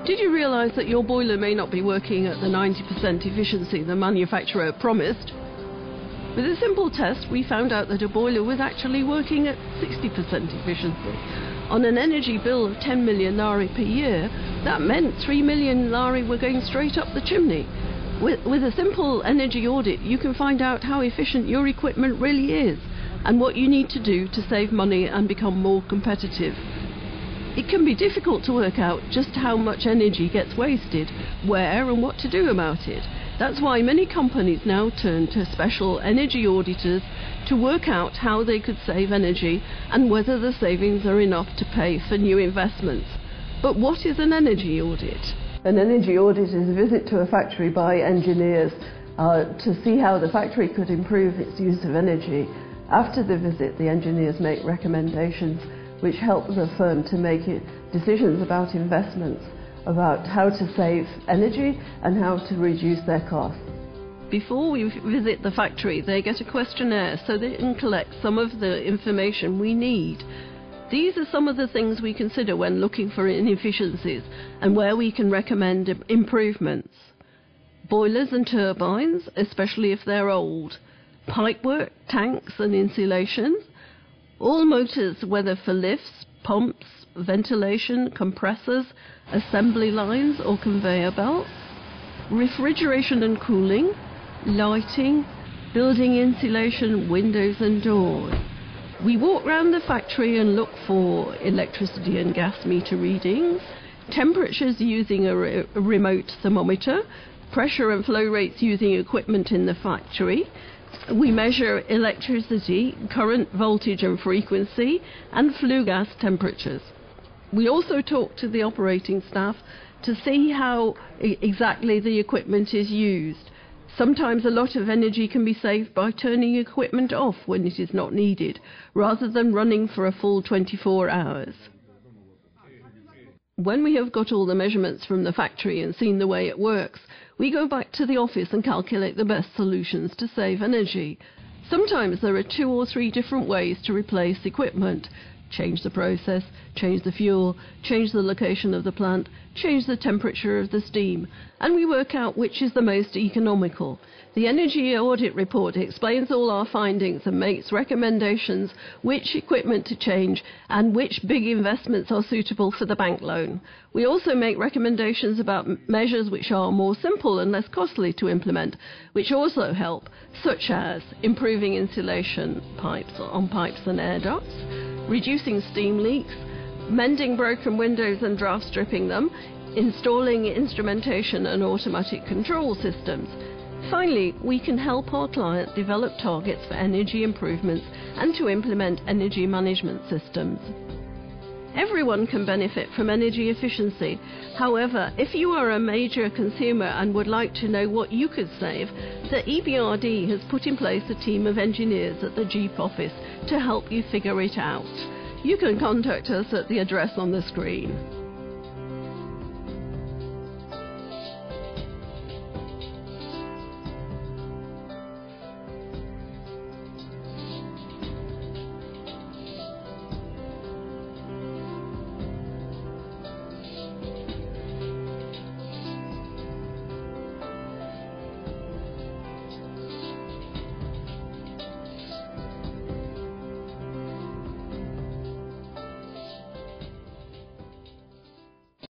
Did you realise that your boiler may not be working at the 90% efficiency the manufacturer promised? With a simple test, we found out that a boiler was actually working at 60% efficiency. On an energy bill of 10 million lari per year, that meant 3 million lari were going straight up the chimney. With a simple energy audit, you can find out how efficient your equipment really is and what you need to do to save money and become more competitive. It can be difficult to work out just how much energy gets wasted, where and what to do about it. That's why many companies now turn to special energy auditors to work out how they could save energy and whether the savings are enough to pay for new investments. But what is an energy audit? An energy audit is a visit to a factory by engineers to see how the factory could improve its use of energy. After the visit, the engineers make recommendations which help the firm to make decisions about investments, about how to save energy and how to reduce their costs. Before we visit the factory, they get a questionnaire so they can collect some of the information we need. These are some of the things we consider when looking for inefficiencies and where we can recommend improvements. Boilers and turbines, especially if they're old. Pipework, tanks and insulation. All motors, whether for lifts, pumps, ventilation, compressors, assembly lines or conveyor belts. Refrigeration and cooling, lighting, building insulation, windows and doors. We walk round the factory and look for electricity and gas meter readings, temperatures using a remote thermometer, pressure and flow rates using equipment in the factory. We measure electricity, current, voltage and frequency, and flue gas temperatures. We also talk to the operating staff to see how exactly the equipment is used. Sometimes a lot of energy can be saved by turning equipment off when it is not needed, rather than running for a full 24 hours. When we have got all the measurements from the factory and seen the way it works, we go back to the office and calculate the best solutions to save energy. Sometimes there are 2 or 3 different ways to replace equipment. Change the process, change the fuel, change the location of the plant, change the temperature of the steam, and we work out which is the most economical. The Energy Audit Report explains all our findings and makes recommendations which equipment to change and which big investments are suitable for the bank loan. We also make recommendations about measures which are more simple and less costly to implement, which also help, such as improving insulation on pipes and air ducts, reducing steam leaks, mending broken windows and draft stripping them, installing instrumentation and automatic control systems. Finally, we can help our client develop targets for energy improvements and to implement energy management systems. Everyone can benefit from energy efficiency. However, if you are a major consumer and would like to know what you could save, the EBRD has put in place a team of engineers at the Jeep office to help you figure it out. You can contact us at the address on the screen.